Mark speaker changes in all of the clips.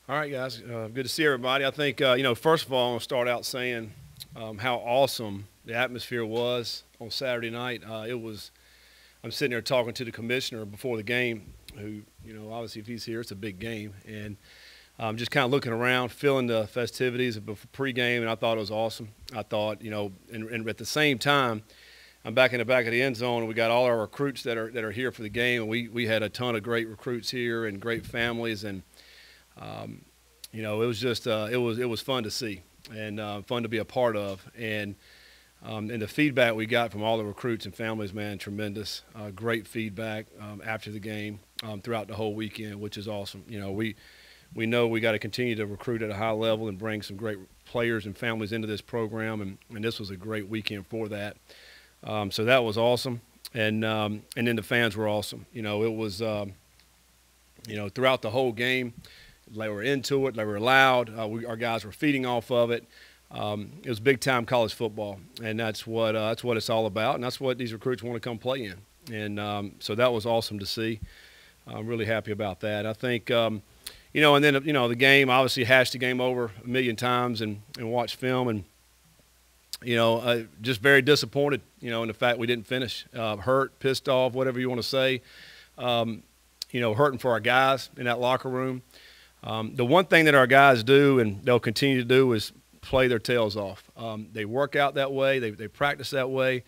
Speaker 1: All right, guys. Good to see everybody. I think, first of all, I want to start out saying how awesome the atmosphere was on Saturday night. I'm sitting there talking to the commissioner before the game, who, obviously if he's here, it's a big game. And just kind of looking around, feeling the festivities of pregame, and I thought it was awesome. I thought, and at the same time, I'm back in the back of the end zone, and we got all our recruits that are here for the game, and we had a ton of great recruits here and great families, and it was just it was fun to see and fun to be a part of, and the feedback we got from all the recruits and families, man, tremendous, great feedback after the game throughout the whole weekend, which is awesome. We know we got to continue to recruit at a high level and bring some great players and families into this program, and this was a great weekend for that. So that was awesome, and then the fans were awesome. It was throughout the whole game. They were into it. They were loud. Our guys were feeding off of it. It was big-time college football, and that's what it's all about, and that's what these recruits want to come play in. And so that was awesome to see. I'm really happy about that. I think, and then the game, obviously hashed the game over a million times and watched film, and just very disappointed, in the fact we didn't finish. Hurt, pissed off, whatever you want to say. Hurting for our guys in that locker room. The one thing that our guys do, and they'll continue to do, is play their tails off. They work out that way. They practice that way.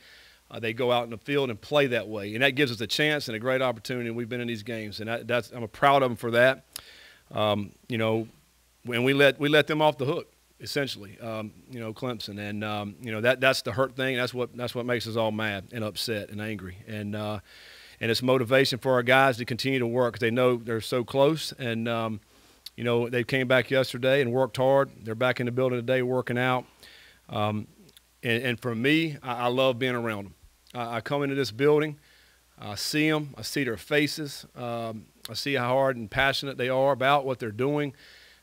Speaker 1: They go out in the field and play that way, and that gives us a chance and a great opportunity. And we've been in these games, and I'm proud of them for that. When we let them off the hook, essentially, Clemson, and that's the hurt thing. That's what makes us all mad and upset and angry, and it's motivation for our guys to continue to work. They know they're so close, and they came back yesterday and worked hard. They're back in the building today working out. And for me, I love being around them. I come into this building, I see them, I see their faces, I see how hard and passionate they are about what they're doing,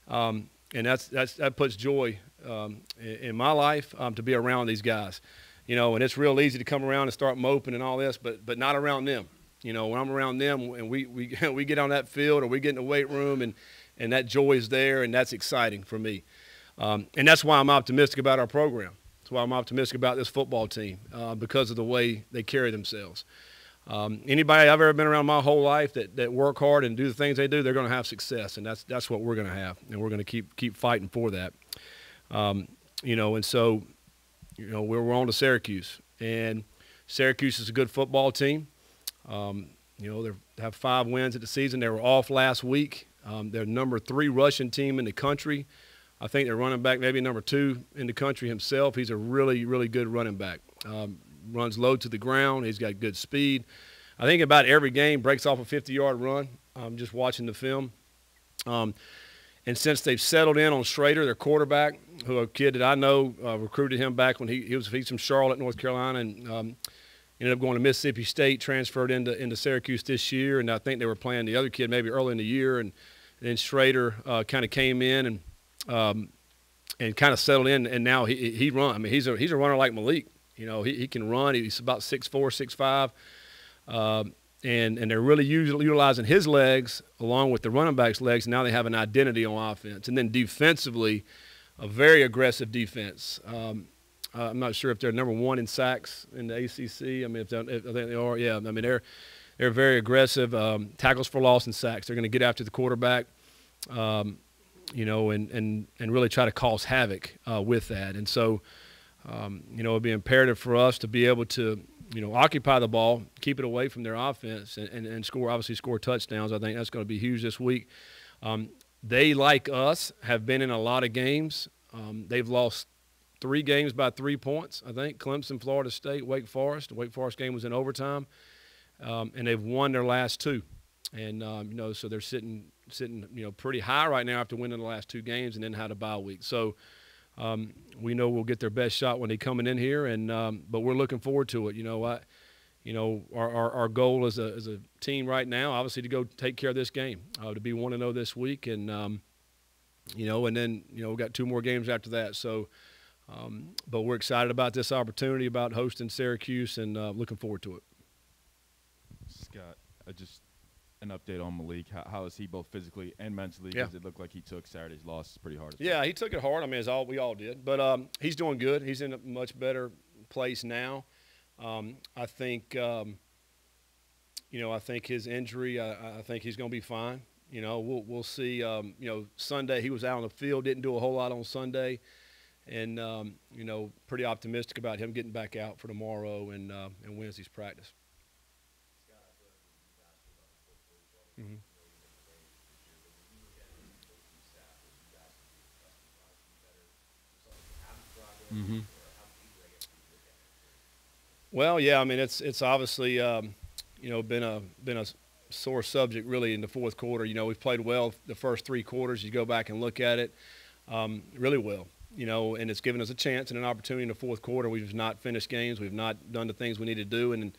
Speaker 1: and that puts joy in my life to be around these guys. And it's real easy to come around and start moping and all this, but not around them. When I'm around them and we get on that field or we get in the weight room and that joy is there, and that's exciting for me. And that's why I'm optimistic about our program. That's why I'm optimistic about this football team, because of the way they carry themselves. Anybody I've ever been around my whole life that work hard and do the things they do, they're going to have success, and that's what we're going to have, and we're going to keep fighting for that. And so, we're on to Syracuse, and Syracuse is a good football team. They have 5 wins at the season. They were off last week. They're number 3 rushing team in the country. I think they're running back maybe number 2 in the country himself. He's a really, really good running back. Runs low to the ground. He's got good speed. I think about every game breaks off a 50-yard run. I'm just watching the film. And since they've settled in on Schrader, their quarterback, who a kid that I know recruited him back when he's from Charlotte, North Carolina, and ended up going to Mississippi State, transferred into Syracuse this year, and I think they were playing the other kid maybe early in the year, and then Schrader kind of came in and kind of settled in, and now he run. I mean, he's a runner like Malik. He can run. He's about 6'4", 6'5", and they're really utilizing his legs along with the running back's legs. Now they have an identity on offense, and then defensively, a very aggressive defense. I'm not sure if they're number 1 in sacks in the ACC. I mean, I think they are. Yeah, I mean they're very aggressive. Tackles for loss and sacks. They're going to get after the quarterback, and really try to cause havoc with that. And so, it'd be imperative for us to be able to, occupy the ball, keep it away from their offense, and score touchdowns. I think that's going to be huge this week. They, like us, have been in a lot of games. They've lost 3 games by 3 points, I think. Clemson, Florida State, Wake Forest. The Wake Forest game was in overtime. And they've won their last 2. And, so they're sitting, pretty high right now after winning the last 2 games and then had a bye week. So we know we'll get their best shot when they're coming in here, but we're looking forward to it. Our goal as a team right now, obviously, to go take care of this game, to be 1-0 this week. And, and then, we've got 2 more games after that. So, but we're excited about this opportunity, about hosting Syracuse, and looking forward to it.
Speaker 2: Scott, an update on Malik. How is he both physically and mentally?
Speaker 1: Yeah.
Speaker 2: Because it looked like he took Saturday's loss pretty hard.
Speaker 1: Yeah, he took it hard. I mean, we all did. But he's doing good. He's in a much better place now. I think, I think his injury, I think he's going to be fine. We'll see. Sunday he was out on the field, didn't do a whole lot on Sunday. And, pretty optimistic about him getting back out for tomorrow and Wednesday's practice. Mm-hmm.
Speaker 2: Mm-hmm.
Speaker 1: Well, yeah, I mean it's obviously been a sore subject really in the fourth quarter. We've played well the first three quarters. You go back and look at it, really well. And it's given us a chance and an opportunity in the fourth quarter. We've just not finished games. We've not done the things we need to do, and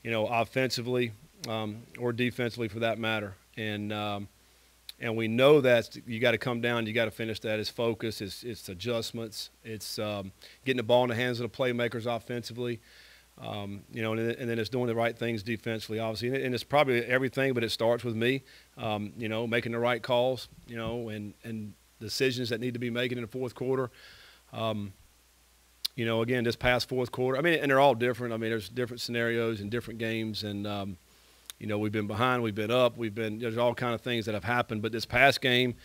Speaker 1: offensively or defensively for that matter. And we know that you got to come down. You got to finish that. It's focus. It's adjustments. It's getting the ball in the hands of the playmakers offensively. And then it's doing the right things defensively, obviously. And it's probably everything, but it starts with me. Making the right calls. And decisions that need to be made in the fourth quarter. Again, this past fourth quarter. I mean, and they're all different. I mean, there's different scenarios and different games, and we've been behind, we've been up, there's all kind of things that have happened. But this past game,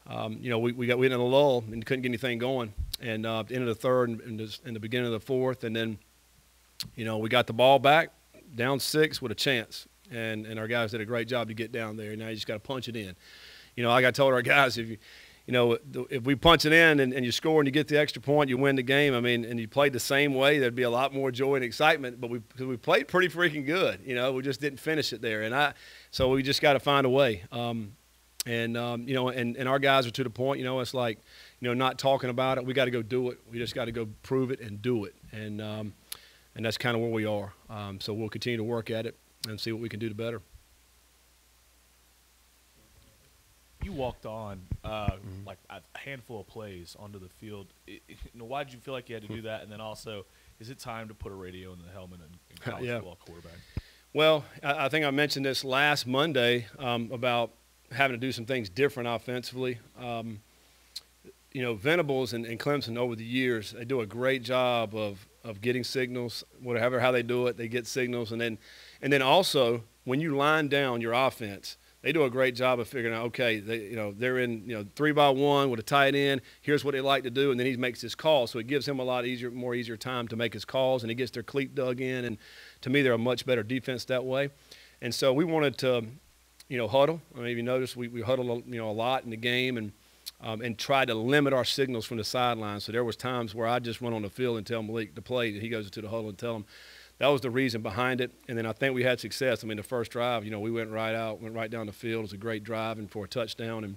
Speaker 1: we went in a lull and couldn't get anything going. And at the end of the third and in the beginning of the fourth, and then, we got the ball back, down 6 with a chance. And our guys did a great job to get down there. Now you just got to punch it in. Like I told our guys, if we punch it in and you score and you get the extra point, you win the game. I mean, and you played the same way, there'd be a lot more joy and excitement. But because we played pretty freaking good, we just didn't finish it there. So we just got to find a way. And our guys are to the point. It's like, not talking about it. We got to go do it. We just got to go prove it and do it. And that's kind of where we are. So we'll continue to work at it and see what we can do to better.
Speaker 3: You walked on like a handful of plays onto the field. Why did you feel like you had to do that? And then also, is it time to put a radio in the helmet in college football quarterback?
Speaker 1: Well, I think I mentioned this last Monday about having to do some things different offensively. Venables and Clemson over the years, they do a great job of getting signals, whatever how they do it, they get signals, and then also when you line down your offense, they do a great job of figuring out, okay, they're in 3-by-1 with a tight end. Here's what they like to do, and then he makes his call. So it gives him a lot more easier time to make his calls, and he gets their cleat dug in. And to me, they're a much better defense that way. And so we wanted to, huddle. I mean, if you notice, we huddled, a lot in the game and tried to limit our signals from the sideline. So there was times where I just went on the field and tell Malik to play, and he goes into the huddle and tell him. That was the reason behind it. And then I think we had success. I mean, the first drive, we went right down the field. It was a great drive and for a touchdown.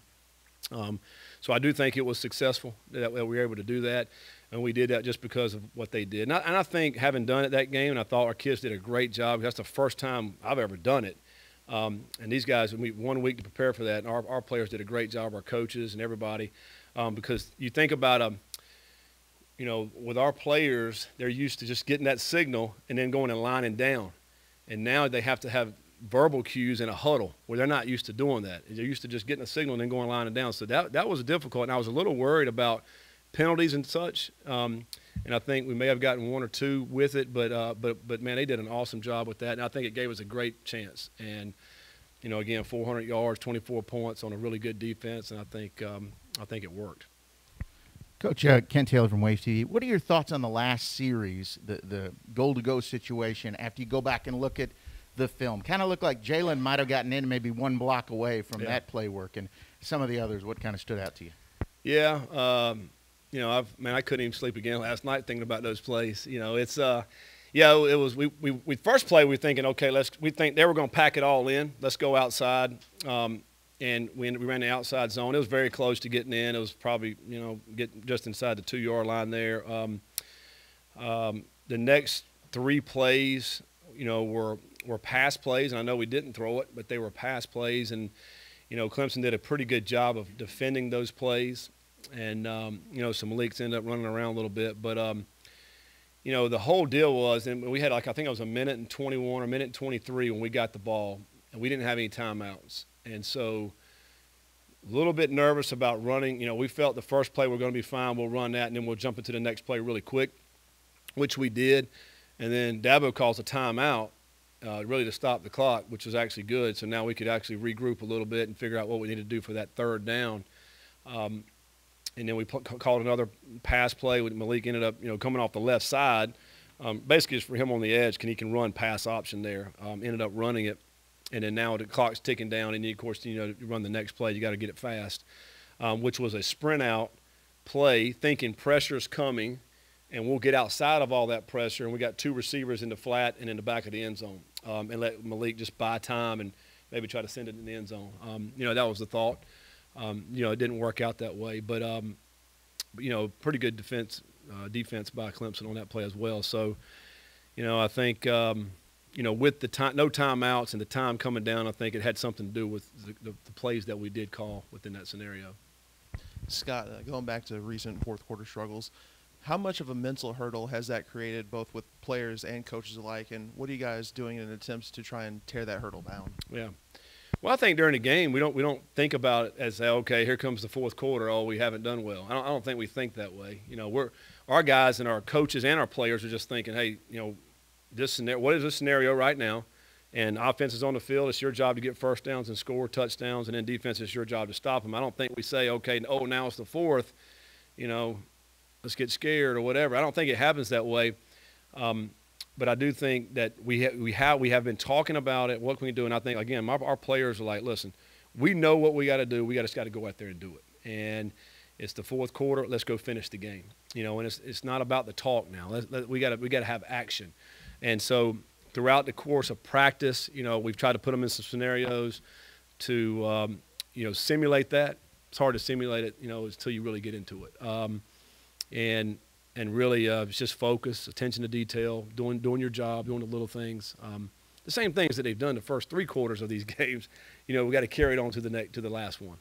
Speaker 1: And so I do think it was successful that we were able to do that. And we did that just because of what they did. And I think having done it that game, and I thought our kids did a great job. That's the first time I've ever done it. And these guys, we 1 week to prepare for that. And our players did a great job, our coaches and everybody. Because you think about with our players, they're used to just getting that signal and then going and lining down. And now they have to have verbal cues in a huddle where they're not used to doing that. They're used to just getting a signal and then going lining down. So that was difficult, and I was a little worried about penalties and such. And I think we may have gotten 1 or 2 with it, but man, they did an awesome job with that. And I think it gave us a great chance. And, again, 400 yards, 24 points on a really good defense, and I think it worked.
Speaker 4: Coach Ken Taylor from Waves TV, what are your thoughts on the last series, the goal-to-go situation, after you go back and look at the film? Kind of looked like Jalen might have gotten in maybe 1 block away from that play work, and some of the others. What kind of stood out to you?
Speaker 1: Yeah, I couldn't even sleep again last night thinking about those plays. It was we first play, we were thinking, okay, we think they were going to pack it all in. Let's go outside. And we ran the outside zone. It was very close to getting in. It was probably, get just inside the 2-yard line there. The next 3 plays, were pass plays. And I know we didn't throw it, but they were pass plays. And, Clemson did a pretty good job of defending those plays. And, some leaks ended up running around a little bit. But, the whole deal was, and we had I think it was a minute and 21 or a minute and 23 when we got the ball. and we didn't have any timeouts. And so a little bit nervous about running. You know, we felt the first play we're going to be fine. We'll run that, and then we'll jump into the next play really quick, which we did. And then Dabo calls a timeout, really to stop the clock, which was actually good. So now we could actually regroup a little bit and figure out what we need to do for that third down. And then we called another pass play. Malik ended up, coming off the left side. Basically, it's for him on the edge. He can run pass option there. Ended up running it. And then now the clock's ticking down, and, of course, you run the next play. You got to get it fast, which was a sprint out play, thinking pressure's coming, and we'll get outside of all that pressure. And we got two receivers in the flat and in the back of the end zone, and let Malik just buy time and maybe try to send it in the end zone. That was the thought. It didn't work out that way, but pretty good defense by Clemson on that play as well. So, I think. With the time, no timeouts and the time coming down, I think it had something to do with the plays that we did call within that scenario.
Speaker 5: Scott, going back to recent fourth quarter struggles, how much of a mental hurdle has that created both with players and coaches alike, and what are you guys doing in attempts to try and tear that hurdle down?
Speaker 1: Yeah. Well, I think during the game we don't think about it as, okay, here comes the fourth quarter. Oh, we haven't done well. I don't think we think that way. Our guys and our coaches and our players are just thinking, hey, what is this scenario right now? And offense is on the field. It's your job to get first downs and score touchdowns, and then defense is your job to stop them. I don't think we say, okay, now it's the fourth, let's get scared or whatever. I don't think it happens that way. But I do think that we have been talking about it. What can we do? And I think, again, our players are like, listen, we know what we got to do. We just got to go out there and do it. And it's the fourth quarter. Let's go finish the game. And it's not about the talk now. We got to have action. And so throughout the course of practice, we've tried to put them in some scenarios to, simulate that. It's hard to simulate it, until you really get into it. And really it's just focus, attention to detail, doing your job, doing the little things. The same things that they've done the first three quarters of these games, we got to carry it on to the last one.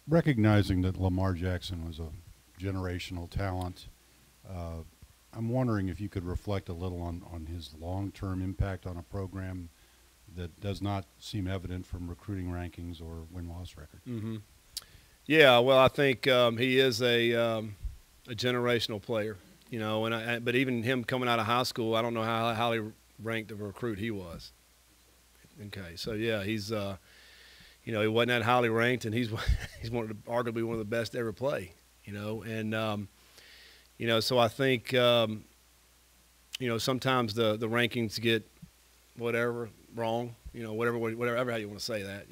Speaker 6: Recognizing that Lamar Jackson was a generational talent, I'm wondering if you could reflect a little on his long-term impact on a program that does not seem evident from recruiting rankings or win-loss record.
Speaker 1: Mm-hmm. Yeah, well, I think he is a generational player, but even him coming out of high school, I don't know how highly ranked of a recruit he was. Okay, so yeah, he's he wasn't that highly ranked, and he's arguably one of the best to ever play, and so I think, sometimes the rankings get wrong, whatever how you want to say that,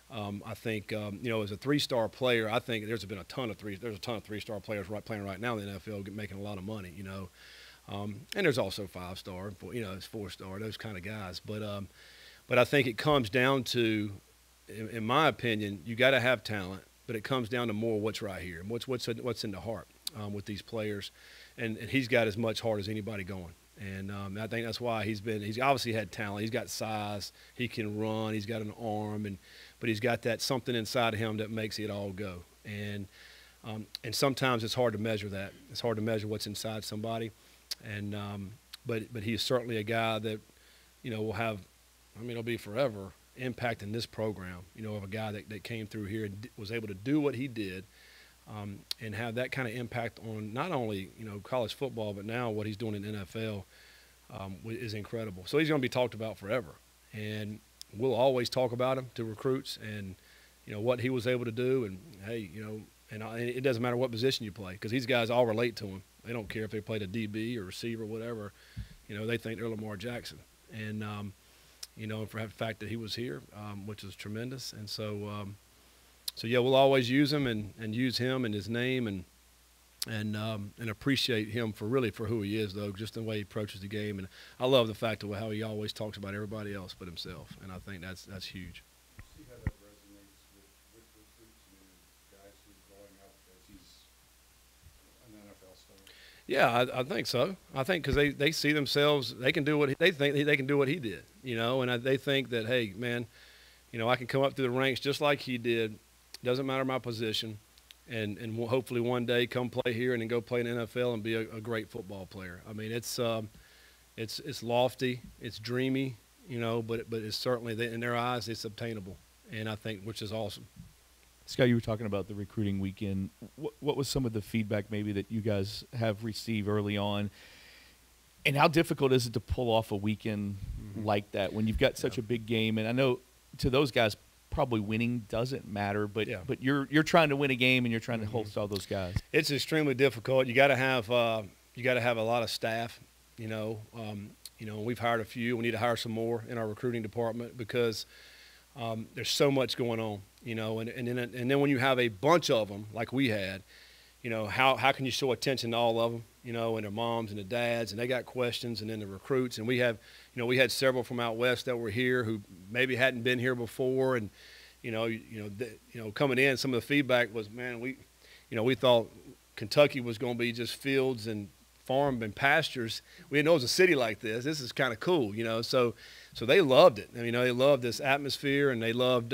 Speaker 1: I think, as a three-star player, I think there's a ton of three-star players playing right now in the NFL making a lot of money, and there's also five-star, it's four-star, those kind of guys. But I think it comes down to, in my opinion, you got to have talent, but it comes down to more what's right here, and what's in the heart. With these players, and he's got as much heart as anybody going, and I think that's why he's obviously had talent. He's got size, he can run, he's got an arm, but he's got that something inside of him that makes it all go. And sometimes it's hard to measure that. It's hard to measure what's inside somebody, and but he's certainly a guy that will have, it'll be forever impact in this program. Of a guy that came through here and was able to do what he did. And have that kind of impact on not only college football, but now what he's doing in the NFL is incredible. So he's going to be talked about forever, and we'll always talk about him to recruits and what he was able to do. And hey, and it doesn't matter what position you play, because these guys all relate to him. They don't care if they played a DB or receiver or whatever. They think they're Lamar Jackson, and for the fact that he was here, which is tremendous. And so. So yeah, we'll always use him and use him and his name and appreciate him for who he is, though, just the way he approaches the game. And I love the fact of how he always talks about everybody else but himself, and I think that's huge.
Speaker 6: See how that resonates with recruits and guys who are growing up as he's an NFL star.
Speaker 1: Yeah, I think so. I think because they see themselves, they can do what they think they can do what he did, and they think that, hey, man, I can come up through the ranks just like he did. Doesn't matter my position, and hopefully one day come play here and then go play in the NFL and be a great football player. It's lofty, it's dreamy, but it's certainly in their eyes it's obtainable, and I think which is awesome.
Speaker 3: Scott, you were talking about the recruiting weekend. What was some of the feedback maybe that you guys have received early on? And how difficult is it to pull off a weekend like that when you've got such a big game? And I know to those guys, probably winning doesn't matter, but you're trying to win a game and you're trying to host all those guys.
Speaker 1: It's extremely difficult. You got to have a lot of staff. We've hired a few. We need to hire some more in our recruiting department because there's so much going on. And then when you have a bunch of them like we had, how can you show attention to all of them? And their moms and the dads, and they got questions, and then the recruits. And we had several from out west that were here who maybe hadn't been here before, and coming in, some of the feedback was, man, we thought Kentucky was going to be just fields and farm and pastures. We didn't know it was a city like this. This is kind of cool, So they loved it. They loved this atmosphere, and they loved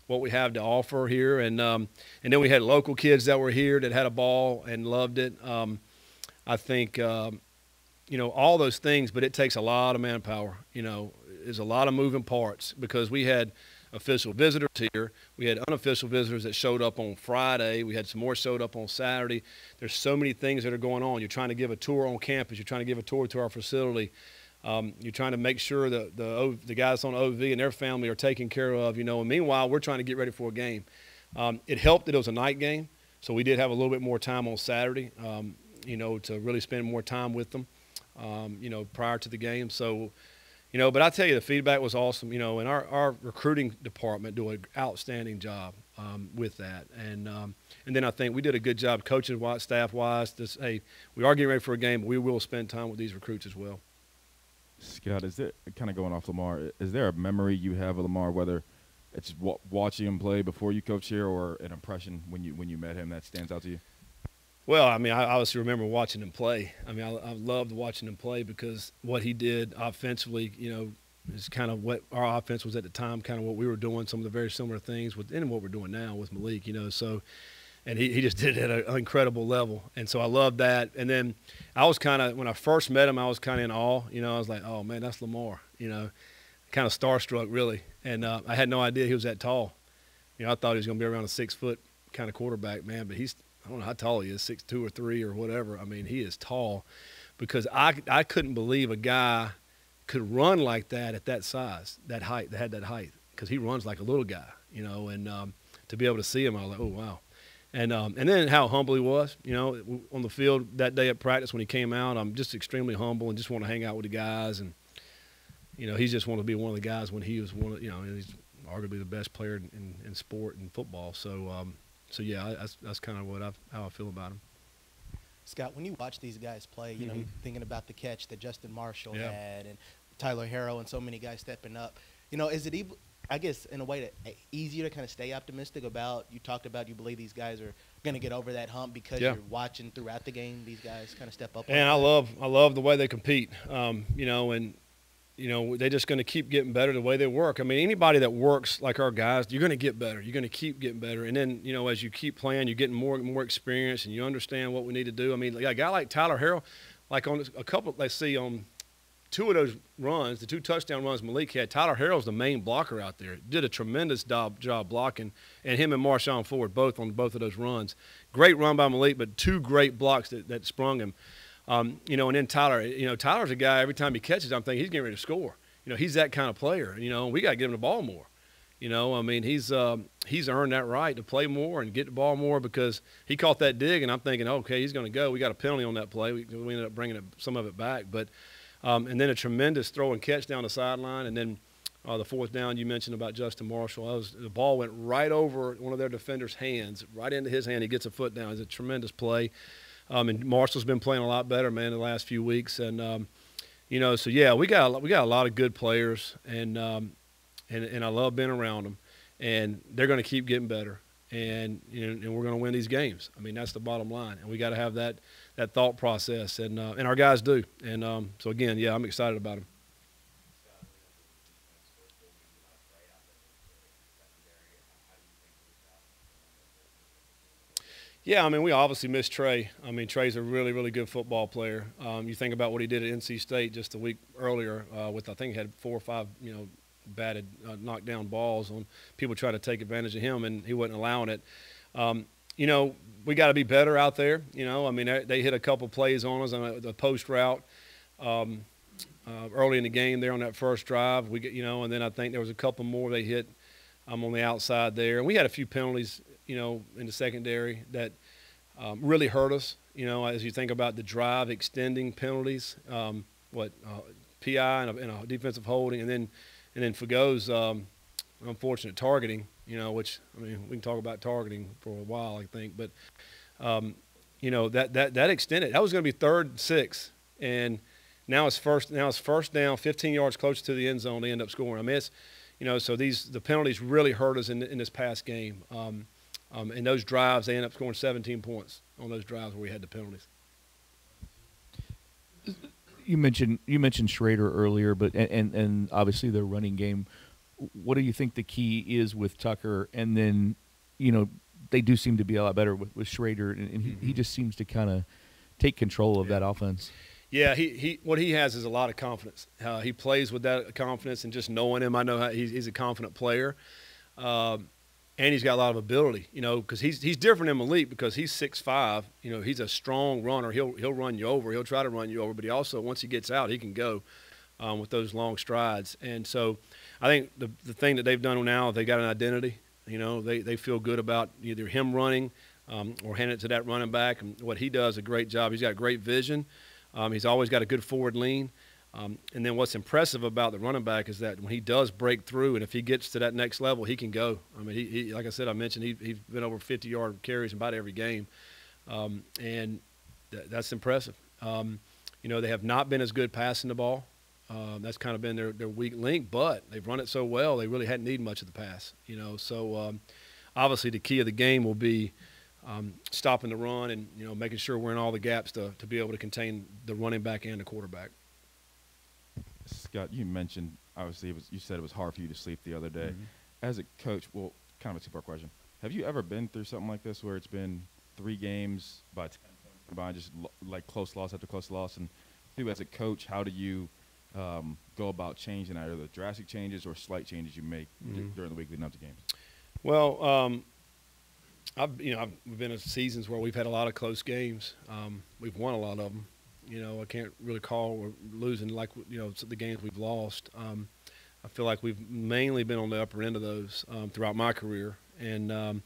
Speaker 1: what we have to offer here. And then we had local kids that were here that had a ball and loved it. I think, all those things, but it takes a lot of manpower. There's a lot of moving parts because we had official visitors here. We had unofficial visitors that showed up on Friday. We had some more showed up on Saturday. There's so many things that are going on. You're trying to give a tour on campus. You're trying to give a tour to our facility. You're trying to make sure that the guys on OV and their family are taken care of, And meanwhile, we're trying to get ready for a game. It helped that it was a night game, so we did have a little bit more time on Saturday. To really spend more time with them, prior to the game. So, but I tell you, the feedback was awesome, and our recruiting department do an outstanding job with that. And then I think we did a good job coaching-wise, staff-wise. Hey, we are getting ready for a game, but we will spend time with these recruits as well.
Speaker 2: Scott, is there, kind of going off Lamar, is there a memory you have of Lamar, whether it's watching him play before you coach here or an impression when you met him that stands out to you?
Speaker 1: Well, I obviously remember watching him play. I loved watching him play because what he did offensively, is kind of what our offense was at the time, kind of what we were doing, some of the very similar things within what we're doing now with Malik, So, and he just did it at an incredible level. And so I loved that. And then I was kind of, when I first met him, I was kind of in awe. I was like, oh, man, that's Lamar, kind of starstruck, really. And I had no idea he was that tall. I thought he was going to be around a 6-foot kind of quarterback, man, but I don't know how tall he is, 6'2" or 3 or whatever. He is tall because I couldn't believe a guy could run like that at that size, that height, that had that height, because he runs like a little guy, and to be able to see him, I was like, oh, wow. And then how humble he was, on the field that day at practice when he came out. I'm just extremely humble and just want to hang out with the guys. And, he just wanted to be one of the guys when he was one of, he's arguably the best player in sport and football. So yeah, that's kind of how I feel about him.
Speaker 7: Scott, when you watch these guys play, you're thinking about the catch that Justin Marshall had and Tyler Harrell and so many guys stepping up. Is it, I guess, in a way easier to kind of stay optimistic about, you talked about you believe these guys are going to get over that hump because you're watching throughout the game these guys kind of step up?
Speaker 1: And I love the way they compete, they're just going to keep getting better the way they work. Anybody that works like our guys, you're going to get better. You're going to keep getting better. And then, as you keep playing, you're getting more and more experience, and you understand what we need to do. A guy like Tyler Harrell, like on a couple, let's see, on two of those runs, the 2 touchdown runs Malik had, Tyler Harrell's the main blocker out there. Did a tremendous job blocking, and him and Marshawn Ford both on both of those runs. Great run by Malik, but 2 great blocks that sprung him. And then Tyler, Tyler's a guy, every time he catches, I'm thinking he's getting ready to score. He's that kind of player, we got to give him the ball more. He's earned that right to play more and get the ball more because he caught that dig, and I'm thinking, okay, he's going to go. We got a penalty on that play. We ended up bringing some of it back. But and then a tremendous throw and catch down the sideline, and then the 4th down you mentioned about Justin Marshall. The ball went right over one of their defenders' hands, right into his hand. He gets a foot down. It's a tremendous play. And Marshall's been playing a lot better, man, the last few weeks. And, so, yeah, we got a lot of good players, and I love being around them. And they're going to keep getting better, and we're going to win these games. That's the bottom line. And we got to have that thought process, and our guys do. And so, again, yeah, I'm excited about them. Yeah, I mean, we obviously miss Trey. I mean, Trey's a really, really good football player. You think about what he did at NC State just a week earlier with, I think he had 4 or 5, batted, knocked down balls on people trying to take advantage of him, and he wasn't allowing it. We got to be better out there. I mean, they hit a couple plays on us on the post route early in the game there on that first drive. And then I think there was a couple more they hit on the outside there. And we had a few penalties, in the secondary that really hurt us. As you think about the drive extending penalties, PI and a defensive holding, and then Fago's unfortunate targeting. Which, I mean, we can talk about targeting for a while, I think, but that extended. That was going to be 3rd and 6, and now it's first down, 15 yards closer to the end zone. They end up scoring. I mean, it's so the penalties really hurt us in this past game. And those drives, they end up scoring 17 points on those drives where we had the penalties.
Speaker 8: You mentioned Schrader earlier, but and obviously their running game. What do you think the key is with Tucker? And then, they do seem to be a lot better with Schrader, and he just seems to kind of take control of that offense.
Speaker 1: Yeah, what he has is a lot of confidence. He plays with that confidence, and just knowing him, I know he's a confident player. And he's got a lot of ability, because he's different than Malik because he's 6'5". He's a strong runner. He'll run you over. He'll try to run you over, but he also, once he gets out, he can go with those long strides. And so I think the thing that they've done now, they got an identity. They feel good about either him running or handing it to that running back. And what he does a great job. He's got great vision. He's always got a good forward lean. And then what's impressive about the running back is that when he does break through, and if he gets to that next level, he can go. I mean, he like I said, I mentioned he's been over 50-yard carries in about every game, and that's impressive. They have not been as good passing the ball. That's kind of been their weak link, but they've run it so well they really hadn't needed much of the pass. So obviously the key of the game will be stopping the run and making sure we're in all the gaps to be able to contain the running back and the quarterback.
Speaker 2: Scott, you mentioned, obviously, you said it was hard for you to sleep the other day. Mm-hmm. As a coach, well, kind of a two-part question. Have you ever been through something like this where it's been 3 games by 10 points combined, just like close loss after close loss? And as a coach, how do you go about changing either the drastic changes or slight changes you make during the week leading up to games?
Speaker 1: Well, I've been in seasons where we've had a lot of close games. We've won a lot of them. I can't really call we're losing like the games we've lost. I feel like we've mainly been on the upper end of those throughout my career, and and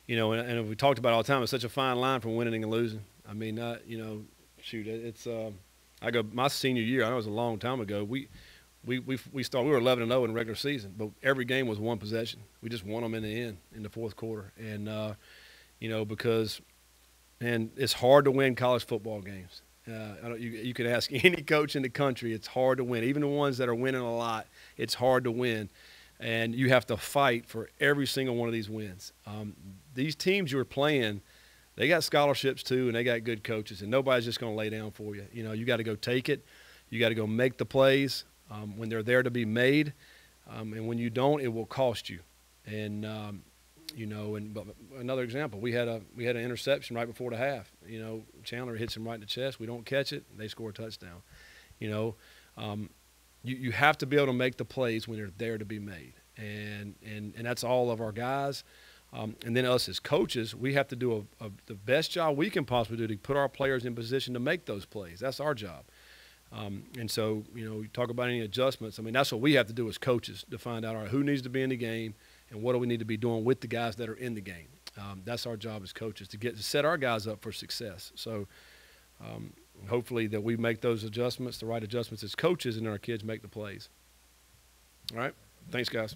Speaker 1: we talked about it all the time. It's such a fine line from winning and losing. I mean, it's I go my senior year. I know it was a long time ago. We were 11-0 in the regular season, but every game was one possession. We just won them in the end in the fourth quarter, and because it's hard to win college football games. You can ask any coach in the country. It's hard to win. Even the ones that are winning a lot, it's hard to win. And you have to fight for every single one of these wins. These teams you're playing, they got scholarships too, and they got good coaches, and nobody's just going to lay down for you. You got to go take it. You got to go make the plays when they're there to be made. And when you don't, it will cost you. And but another example, we had an interception right before the half. Chandler hits him right in the chest. We don't catch it. They score a touchdown. You have to be able to make the plays when they're there to be made, and that's all of our guys. And then us as coaches, we have to do the best job we can possibly do to put our players in position to make those plays. That's our job. And so, you talk about any adjustments. I mean, that's what we have to do as coaches to find out, all right, who needs to be in the game and what do we need to be doing with the guys that are in the game. That's our job as coaches, to set our guys up for success. So hopefully that we make those adjustments, the right adjustments as coaches, and our kids make the plays. All right? Thanks, guys.